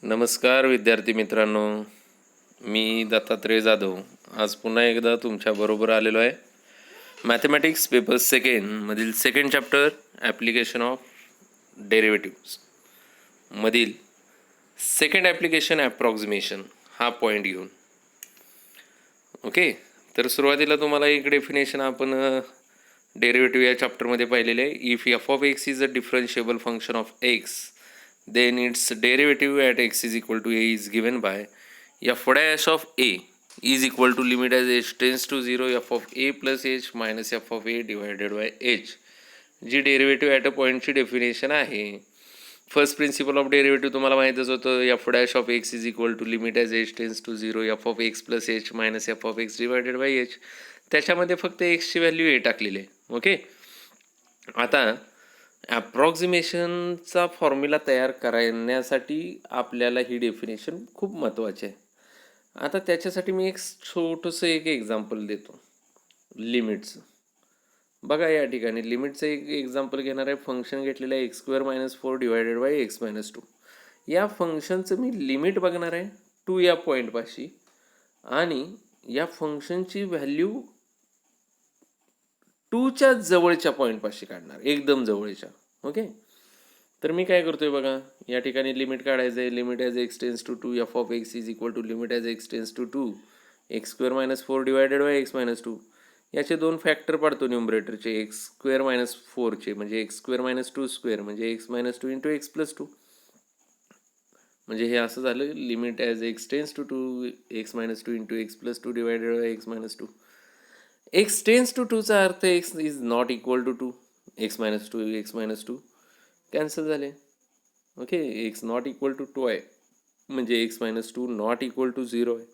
नमस्कार विद्यार्थी मित्रांनो, मी दत्तात्रय जाधव आज पुन्हा एकदा तुमच्याबरोबर आलेलो आहे. मॅथमॅटिक्स पेपर सेकंड मधील सेकंड चॅप्टर ॲप्लिकेशन ऑफ डेरिव्हेटिव्स मधील सेकंड ॲप्लिकेशन ॲप्रॉक्झिमेशन हा पॉईंट घेऊन. ओके, तर सुरुवातीला तुम्हाला एक डेफिनेशन आपण डेरिव्हेटिव्ह या चॅप्टरमध्ये पाहिलेले आहे. If F of x is a differentiable function of X, then its derivative at x is equal to a is given by f dash of a is equal to limit as h tends to 0 f of a plus h minus f of a divided by h. जी derivative at a पॉईंटची definition आहे. First principle of derivative तुम्हाला माहीतच होतं. F dash of x is equal to limit as h tends to 0 f of x plus H minus F of x divided by h. त्याच्यामध्ये फक्त एक्सची value A टाकलेली आहे. Okay, आता ॲप्रॉक्झिमेशनचा formula तयार करण्यासाठी आपल्याला ही डेफिनेशन खूप महत्त्वाची आहे. आता त्याच्यासाठी मी एक छोटंसं एक एक्झाम्पल देतो लिमिटचं. बघा, या ठिकाणी लिमिटचं एक एक्झाम्पल घेणार आहे. फंक्शन घेतलेलं आहे x² - 4 डिवायडेड बाय x-2. या फंक्शनचं मी लिमिट बघणार आहे 2 या पॉईंटपाशी, आणि या फंक्शनची व्हॅल्यू 2च्या जवळच्या पॉईंटपाशी काढणार, एकदम जवळच्या. ओके, तर मी काय करतोय बघा, या ठिकाणी लिमिट काढायचं आहे. Limit as x tends to 2 f of x is equal to limit as x tends to 2 x² - 4 divided by x-2. याचे दोन फॅक्टर पाडतो न्यूमरेटरचे, x² - 4चे म्हणजे x² - 2² म्हणजे x-2 इंटू x+2. म्हणजे हे असं झालं limit as x tends to 2 x-2 into x+2 divided by x-2. x tends to 2चा अर्थ x is not equal to 2, x-2 cancel झाले. Okay, x not equal to 2 आहे म्हणजे x-2 नॉट इक्वल टू 0 आहे.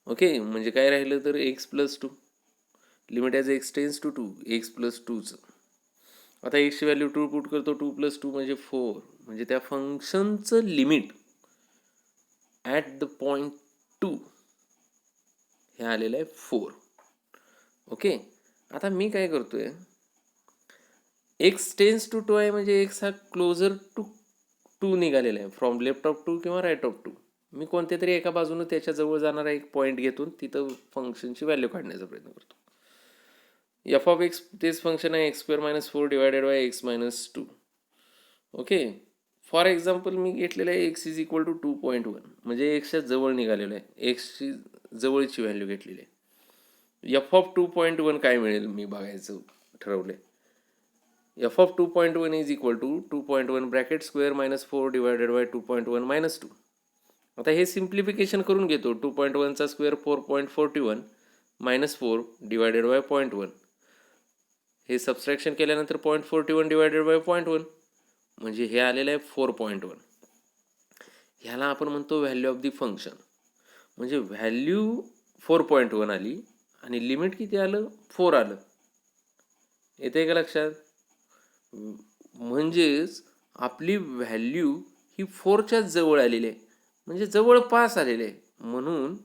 ओके, म्हणजे काय राहिलं तर x+2. Limit as x tends to 2 x+2चं. आता एक्सची व्हॅल्यू 2 पुट करतो. 2+2 म्हणजे 4, म्हणजे त्या फंक्शनचं लिमिट ॲट द पॉईंट 2 हे आलेलं आहे 4. ओके, आता मी काय करतोय, एक्स टेन्स टू 2 आहे म्हणजे एक्स हा क्लोजर टू 2 निघालेला आहे, फ्रॉम लेफ्ट ऑफ 2 किंवा राईट ऑफ 2. मी कोणत्या तरी एका बाजूनं त्याच्या जवळ जाणारा एक पॉईंट घेतो, तिथं फंक्शनची व्हॅल्यू काढण्याचा प्रयत्न करतो. एफ ऑफ एक्स तेच फंक्शन आहे x² - 4 divided by x-2. Okay, for example मी घेतलेलं आहे x इज इक्वल टू 2.1 म्हणजे एक्सच्या जवळ निघालेलं आहे, एक्सची जवळची व्हॅल्यू घेतलेली आहे. एफ ऑफ 2.1 काय मिळेल मी बघायचं ठरवलंय. F of 2.1 is equal to 2.1 bracket square minus 4 divided by 2.1 minus 2. आता हे सिम्प्लिफिकेशन करून घेतो. 2.1चा स्क्वेअर 4.41 मायनस 4 डिवायडेड बाय 0.1. हे सबस्ट्रॅक्शन केल्यानंतर 0.41 डिवायडेड बाय 0.1 म्हणजे हे आलेलं आहे 4.1. ह्याला आपण म्हणतो व्हॅल्यू ऑफ दी फंक्शन. म्हणजे व्हॅल्यू 4.1 आली आणि लिमिट किती आलं, 4 आलं. येते का लक्षात? म्हणजेच आपली व्हॅल्यू ही 4च्या जवळ आलेली आहे, म्हणजे जवळपास आलेली आहे. म्हणून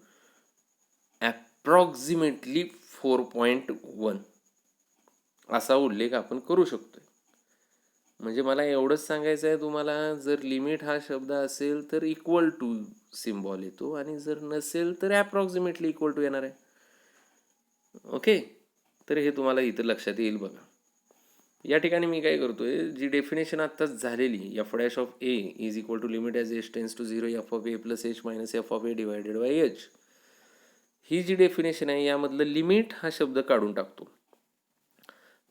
ॲप्रॉक्झिमेटली 4.1 असा उल्लेख आपण करू शकतो. म्हणजे मला एवढंच सांगायचं आहे तुम्हाला, जर लिमिट हा शब्द असेल तर इक्वल टू सिम्बॉल येतो, आणि जर नसेल तर ॲप्रॉक्झिमेटली इक्वल टू येणार आहे. ओके, तर हे तुम्हाला इथं लक्षात येईल बघा. या ठिकाणी मी काय करतोय, जी डेफिनेशन आत्ताच झालेली f dash of A is equal to limit as h tends to 0 f of A plus H minus F of A divided by h, ही जी डेफिनेशन आहे यामधलं लिमिट हा शब्द काढून टाकतो.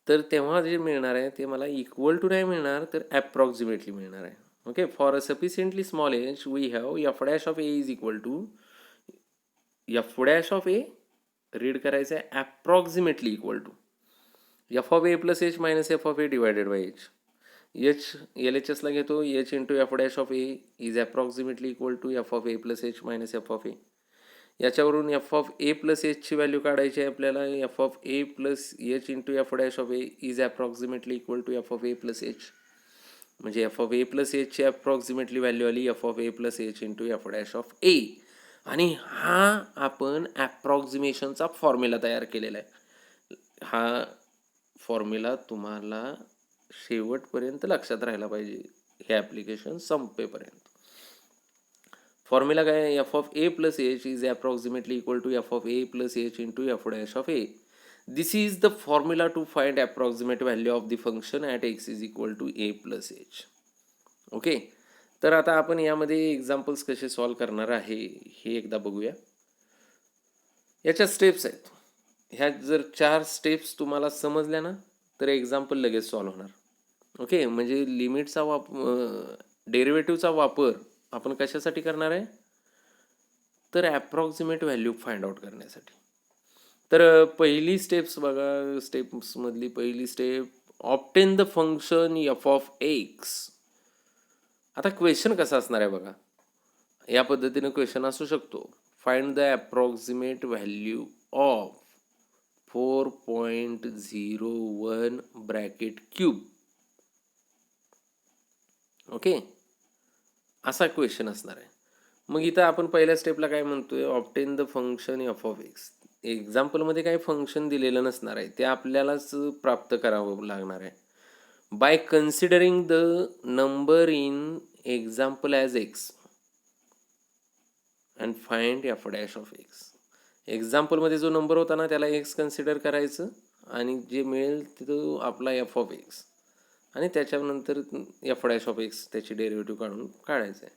तर तेव्हा जे मिळणार आहे ते मला इक्वल टू नाही मिळणार, तर ॲप्रॉक्झिमेटली मिळणार आहे. Okay, for a sufficiently small H we have F dash of A is equal to F dash of A read करायचं आहे approximately equal to F of A plus H minus F of A divided by H. H L H एसला घेतो, H into F dash of A is approximately equal to F of A plus H minus F of A. याच्यावरून F of A plus एचची value काढायची आहे आपल्याला. F of A plus H into F dash of A is approximately equal to F of A plus H. म्हणजे F of A plus एचची approximately value आली F of A plus H into F dash of ए. आणि हा आपण ॲप्रॉक्झिमेशनचा formula तयार केलेला आहे. हा फॉर्म्युला तुम्हाला शेवटपर्यंत लक्षात राहायला पाहिजे, हे ॲप्लिकेशन संपेपर्यंत. फॉर्म्युला काय आहे, f of A plus h is approximately equal to F of A plus H into F dash of a. This is the formula to find approximate value of the function at x is equal to a plus h. Okay, तर आता आपण यामध्ये examples कसे solve करणार आहे हे एकदा बघूया. याच्या स्टेप्स आहेत. ह्या जर 4 स्टेप्स तुम्हाला समजल्या ना तर एक्झाम्पल लगेच सॉल्व होणार. ओके, म्हणजे लिमिटचा डेरिव्हेटिव्हचा वापर आपण कशासाठी करणार आहे, तर ॲप्रॉक्सिमेट व्हॅल्यू फाइंड आउट करण्यासाठी. तर पहिली स्टेप्स बघा, स्टेप्समधली पहिली step, obtain the function F of X. आता क्वेश्चन कसा असणार आहे बघा, या पद्धतीनं क्वेश्चन असू शकतो. Find the approximate value of 4.01 bracket cube. Okay, असा क्वेश्चन असणार आहे. मग इथं आपण पहिल्या स्टेपला काय म्हणतोय, obtain the function F of X. एक्झाम्पलमध्ये काही फंक्शन दिलेलं नसणार आहे, ते आपल्यालाच प्राप्त करावं लागणार आहे. By considering the number in example as X and find F dash of X. एक्झाम्पलमध्ये जो नंबर होता ना त्याला एक्स कन्सिडर करायचं आणि जे मिळेल तो आपला एफ ऑफ एक्स, आणि त्याच्यानंतर एफ डॅश ऑफ एक्स त्याची डेरिव्हेटिव्ह काढायचं आहे.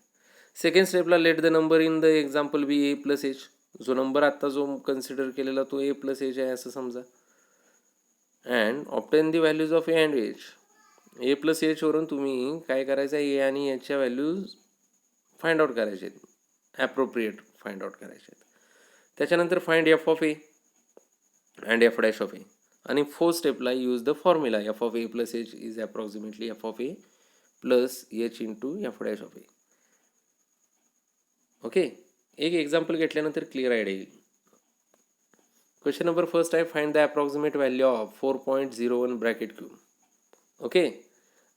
सेकंड स्टेपला let the number in the example be A plus H. जो नंबर आत्ता जो कन्सिडर केलेला तो ए प्लस एच आहे असं समजा. And obtain the values of a and h. A plus एचवरून तुम्ही काय करायचं आहे, ए आणि एचच्या व्हॅल्यूज फाइंड आउट करायचे आहेत, ॲप्रोप्रिएट फाइंड आउट करायचे आहेत. त्याच्यानंतर find f of a and f dash of ए. आणि फोर्थ स्टेपला use the formula f of A plus h is approximately f of A plus H into F dash of a. Okay, एक example घेतल्यानंतर clear idea येईल. Question number first आहे, find the approximate value of 4.01 bracket cube. Okay,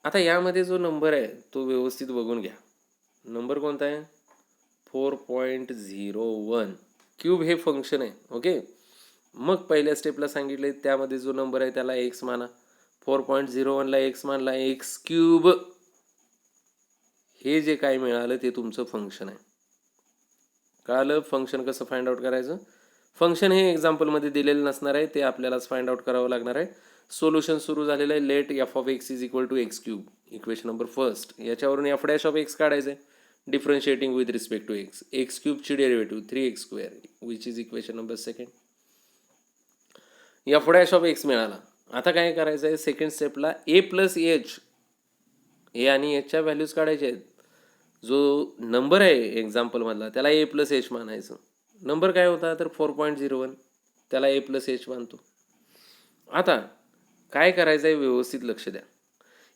आता यामध्ये जो number आहे तो व्यवस्थित बघून घ्या. नंबर कोणता आहे, 4.01. क्यूब हे फंक्शन आहे. ओके, मग पहिल्या स्टेपला सांगितले त्यामध्ये जो नंबर आहे त्याला एक्स माना. 4.01ला एक्स मानला, एक्स क्यूब. हे जे काय मिळालं ते तुमचं फंक्शन आहे. कळालं फंक्शन कसं फाइंड आउट करायचं. फंक्शन हे एक्झाम्पलमध्ये दिलेलं नसणार आहे, ते आपल्यालाच फाइंड आउट करावं लागणार आहे. सोल्युशन सुरू झालेलं आहे. Let f of x is equal to x cube, equation number first. याच्यावरून एफ डॅश ऑफ एक्स काढायचं आहे, differentiating with respect to x. X क्यूबची derivative 3x² which is equation number second. F dash of x मिळाला. आता काय करायचं आहे, second स्टेपला ए प्लस एच, ए आणि एचच्या व्हॅल्यूज काढायच्या आहेत. जो नंबर आहे एक्झाम्पलमधला त्याला ए प्लस एच मानायचं. नंबर काय होता तर 4.01, त्याला ए प्लस एच मानतो. आता काय करायचं आहे व्यवस्थित लक्ष द्या.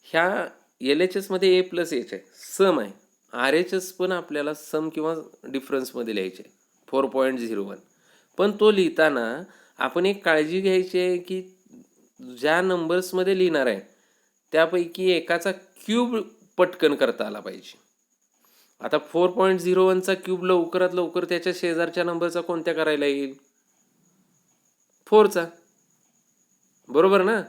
ह्या एल एच एसमध्ये ए प्लस एच आहे, सम आहे. आर एच एस पण आपल्याला सम किंवा डिफरन्समध्ये लिहायचे आहे 4.01. पण तो लिहिताना आपण एक काळजी घ्यायची आहे की ज्या नंबर्समध्ये लिहिणार आहे त्यापैकी एकाचा क्यूब पटकन करता आला पाहिजे. आता 4.01चा क्यूब लवकरात लवकर त्याच्या शेजारच्या नंबरचा कोणत्या करायला येईल, 4चा. बरोबर ना.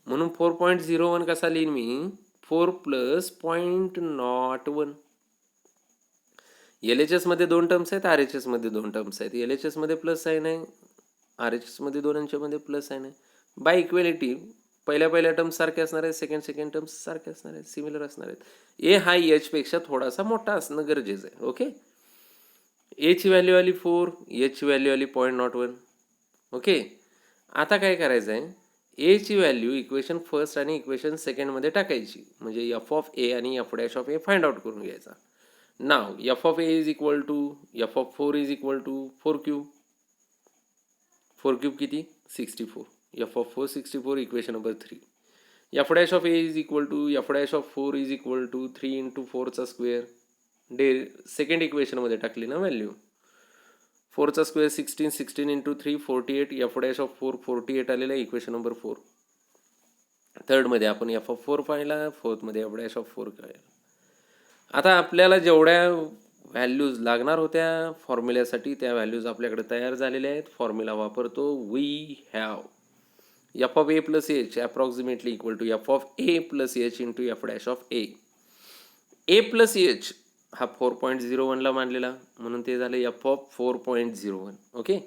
म्हणून 4.01 कसा लिहीन मी, 4 प्लस 0.01. एल एच एसमध्ये 2 टर्म्स आहेत, आर एच एसमध्ये 2 टर्म्स आहेत. एल एच एसमध्ये प्लस साईन आहे, आर एच एसमध्ये दोन्हींच्यामध्ये प्लस साईन आहे. बाय इक्वेलिटी पहिल्या टर्म्स सारखे असणार आहेत, सेकंड टर्म्स सारखे असणार आहेत, सिमिलर असणार आहेत. ए हा एच पेक्षा थोडासा मोठा असणं गरजेचं आहे. ओके, एची व्हॅल्यू आली 4, एचची व्हॅल्यू आली 0.01. ओके, आता काय करायचं आहे, एची व्हॅल्यू इक्वेशन फर्स्ट आणि इक्वेशन सेकंडमध्ये टाकायची, म्हणजे एफ ऑफ ए आणि f dash of a find out करून घ्यायचा. नाव f of A is equal to F of 4 is equal to 4 cube. 4 cube किती, 64. F of 4 64, equation number 3. F dash of A is equal to F dash of 4 is equal to 3 into 4चा square. Second इक्वेशनमध्ये टाकली ना value. 4चा square 16, 16 into 3 48. F dash of 4 48 आलेला आहे, equation number 4. थर्डमध्ये आपण F of 4 पाहिला, फोर्थमध्ये एफ डॅश ऑफ 4 पाहिला. आता आपल्याला जेवढ्या व्हॅल्यूज लागणार होत्या फॉर्म्युल्यासाठी त्या व्हॅल्यूज आपल्याकडे तयार झालेल्या आहेत. फॉर्म्युला वापरतो. We have f of A plus h approximately equal to F of A plus H into F dash of a. A plus h हा 4.01ला मानलेला, म्हणून ते झालं f of 4.01. Okay,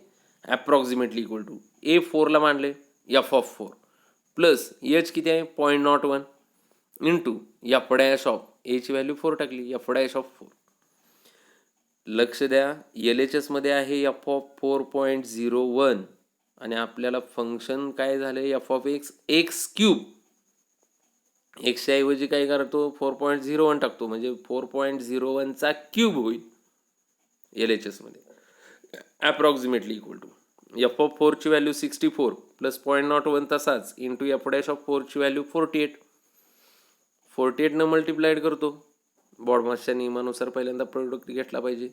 approximately equal to a 4ला मानले f of 4 plus h किती आहे 0.01 इंटू एफ डॅश ऑफ एची व्हॅल्यू 4 टाकली, एफ डॅश ऑफ 4. लक्ष द्या, एल एच एसमध्ये आहे एफ ऑफ 4.01 आणि आपल्याला फंक्शन काय झालं f of x x cube. एक्सच्या ऐवजी काय करतो 4.01 टाकतो, म्हणजे 4.01चा क्यूब होईल एल एच एसमध्ये. Approximately equal to F of 4ची व्हॅल्यू 64 प्लस 0.01 तसाच इंटू एफ डॅश ऑफ 4ची व्हॅल्यू 48 मल्टिप्लाइड करतो. बॉडमासच्या नियमानुसार पहिल्यांदा प्रोडक्ट घेतला पाहिजे.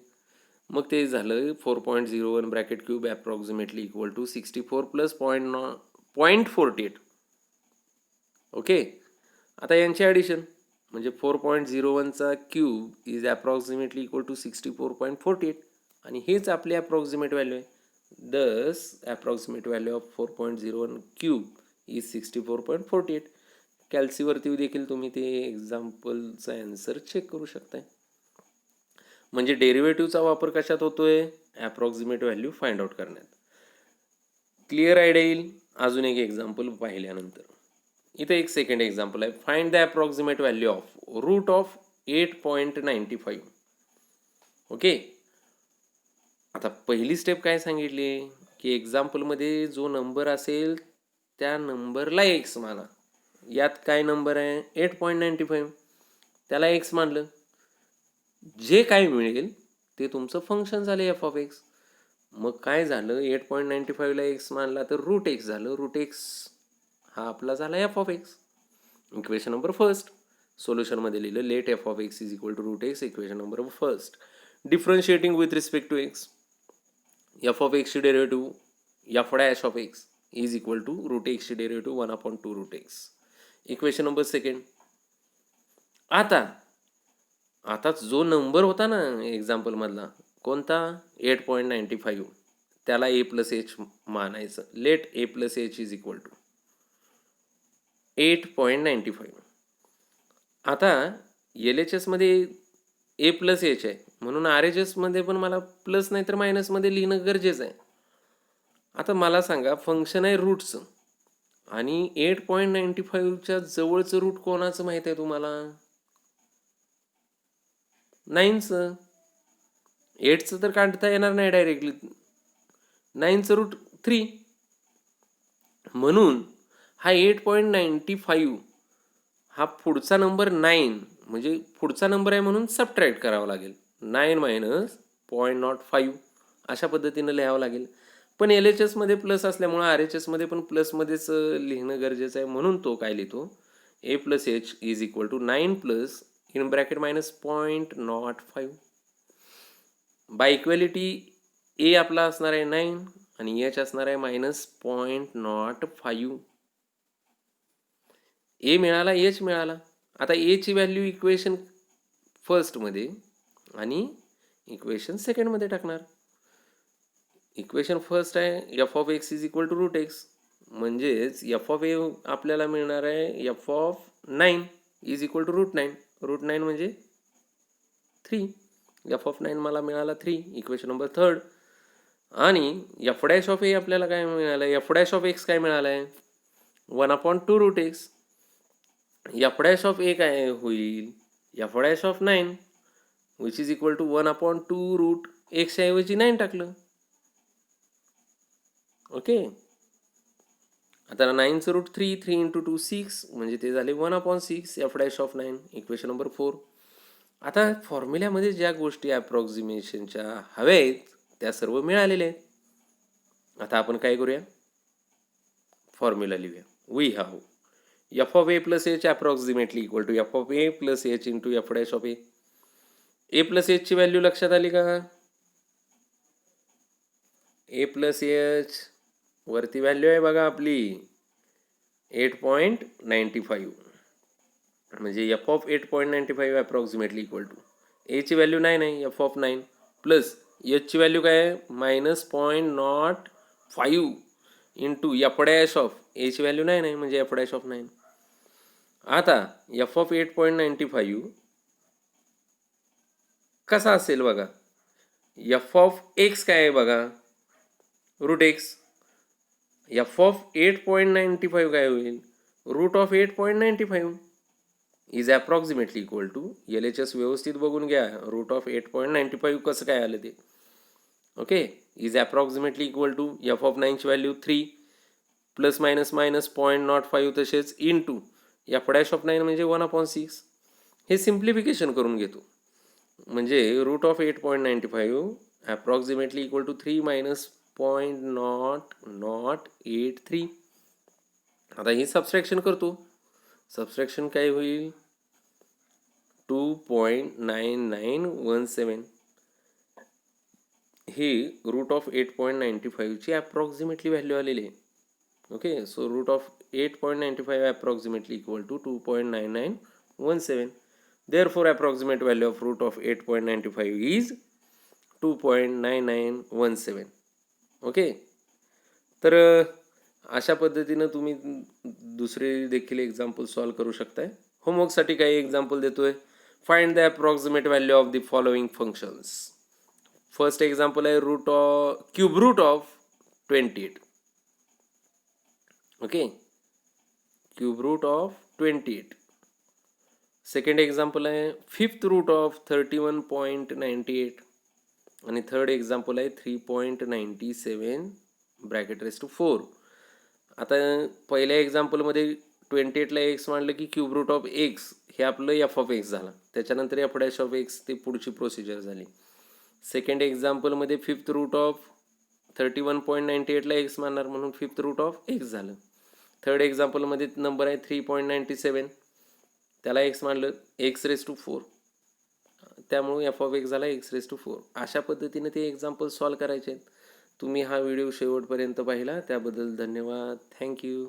मग ते झालं 4.01 bracket cube approximately equal to 64 plus 0.48. Okay, आता यांचे ॲडिशन म्हणजे 4.01चा cube is approximately equal to 64.48 आणि हेच आपली ॲप्रॉक्सिमेट व्हॅल्यू आहे. Thus approximate value of 4.01 cube is 64.48. कॅल्सीवरती देखील तुम्ही ते एक्झाम्पलचा ॲन्सर चेक करू शकताय. म्हणजे डेरिव्हेटिव्हचा वापर कशात होतोय ॲप्रॉक्सिमेट व्हॅल्यू फाइंड आउट करण्यात. क्लिअर आयडिया येईल अजून एक एक्झाम्पल पाहिल्यानंतर. इथे एक सेकंड एक्झाम्पल आहे. Find the approximate value of root of 8.95. Okay, आता पहिली स्टेप काय सांगितली की एक्झाम्पलमध्ये जो नंबर असेल त्या नंबरला एक्स माना. यात काय नंबर आहे 8.95, त्याला एक्स मानलं, जे काय मिळेल ते तुमचं फंक्शन झालं एफ ऑफ एक्स. मग काय झालं 8.95ला एक्स मानला तर रूट एक्स झालं, रूट एक्स हा आपला झाला f of x. Equation number first सोल्युशनमध्ये लिहिलं let f of x is equal to root x. Equation number first differentiating with respect to x, f of एक्सची derivative f dash of x is equal to root एक्सची derivative 1/2 root x. Equation number second. आता जो number होता ना एक्झाम्पलमधला कोणता 8.95, त्याला a plus h मानायचं. Late a plus h is equal to 8.95. आता एल एच एसमध्ये ए प्लस एच आहे म्हणून आर एच एसमध्ये पण मला प्लस नाही तर मायनसमध्ये लिहिणं गरजेचं आहे. आता मला सांगा फंक्शन आहे रूटचं आणि 8.95च्या जवळचं रूट कोणाचं माहित आहे तुम्हाला 9चं. 8चं तर काढता येणार नाही डायरेक्टली, 9चं रूट 3. म्हणून हा 8.95 हा पुढचा नंबर 9 म्हणजे पुढचा नंबर आहे म्हणून सबट्रॅक्ट करावा लागेल. 9 मायनस 0.05 अशा पद्धतीनं लिहावं लागेल. पण एल एच एसमध्ये प्लस असल्यामुळं आर एच एसमध्ये पण प्लसमध्येच लिहिणं गरजेचं आहे. म्हणून तो काय लिहितो a plus h is equal to 9 plus in bracket minus 0.05. By equality a आपला असणार आहे 9 आणि एच असणार आहे मायनस 0.05. ए मिळाला एच मिळाला. आता एची व्हॅल्यू इक्वेशन फर्स्टमध्ये आणि इक्वेशन सेकंडमध्ये टाकणार. इक्वेशन फर्स्ट आहे f of x is equal to root x, म्हणजेच एफ ऑफ ए आपल्याला मिळणार आहे f of 9 is equal to root 9. Root 9 म्हणजे 3. एफ ऑफ 9 मला मिळाला 3. Equation number third. आणि एफ डॅश ऑफ ए आपल्याला काय मिळालं एफ डॅश ऑफ एक्स काय मिळालं आहे 1/2 root x. F dash of a काय होईल f dash of 9 which is equal to 1/2 root एक्सच्या ऐवजी 9 टाकलं. ओके, आता 9चं रूट 3, 3 इंटू 2 6 म्हणजे ते झाले 1/6 F dash of 9. Equation number 4. आता फॉर्म्युल्यामध्ये ज्या गोष्टी ॲप्रॉक्सिमेशनच्या हव्या आहेत त्या सर्व मिळालेल्या आहेत. आता आपण काय करूया फॉर्म्युला लिहूया. We have f of A plus h approximately equal to F of A plus H into F dash of a. A plus एचची व्हॅल्यू लक्षात आली का. ए प्लस एच वरती व्हॅल्यू आहे बघा आपली 8.95 म्हणजे F of 8.95 approximately equal to एची व्हॅल्यू 9 आहे एफ ऑफ 9 प्लस एचची व्हॅल्यू काय आहे minus 0.05 into F dash of एची व्हॅल्यू 9 आहे म्हणजे एफ डॅश ऑफ 9. आता एफ ऑफ 8.95 कसा असेल बघा. एफ ऑफ एक्स काय आहे बघा, रूट एक्स. एफ ऑफ 8.95 काय होईल, root of 8.95 is approximately equal to, L H S व्यवस्थित बघून घ्या, रूट ऑफ 8.95 कसं काय आलं ते. Okay, is approximately equal to F of 9ची व्हॅल्यू 3 प्लस मायनस मायनस 0.05 तसेच into F dash of 9 म्हणजे 1/6. हे सिम्प्लिफिकेशन करून घेतो. म्हणजे root of 8.95 approximately equal to 3 minus 0.0083. आता ही सबस्ट्रॅक्शन करतो. सबस्ट्रॅक्शन काय होईल, 2.9917. ही रूट ऑफ 8.95ची अप्रॉक्सिमेटली व्हॅल्यू आलेली आहे. Okay, so root of 8.95 approximately equal to 2.9917. Therefore, approximate value of root of 8.95 is 2.9917. Okay, तर अशा पद्धतीनं तुम्ही दुसरे देखील एक्झाम्पल सॉल्व करू शकताय. होमवर्कसाठी काही एक्झाम्पल देतोय. Find the approximate value of the following functions. First example आहे cube root of 28. Okay, cube root of 28. Second example आहे फिफ्थ रूट ऑफ 31.98. आणि थर्ड एक्झाम्पल आहे 3.97 ब्रॅकेट रेस टू 4. आता पहिल्या एक्झाम्पलमध्ये 28ला एक्स मांडलं की क्यूब रूट ऑफ एक्स हे आपलं एफ ऑफ एक्स झाला, त्याच्यानंतर एफ डॅश ऑफ एक्स ते पुढची प्रोसिजर झाली. सेकंड एक्झाम्पलमध्ये फिफ्थ रूट ऑफ 31.98ला एक्स मानणार म्हणून फिफ्थ रूट ऑफ एक्स झालं. थर्ड एक्झाम्पलमध्ये नंबर आहे 3.97, त्याला एक्स मानलं एक्स रेस टू 4, त्यामुळे एफ ऑफ एक्स झाला एक्स रेस टू 4. अशा पद्धतीने ते एक्झाम्पल सॉल्व करायचे आहेत. तुम्ही हा व्हिडिओ शेवटपर्यंत पाहिला त्याबद्दल धन्यवाद. थँक्यू.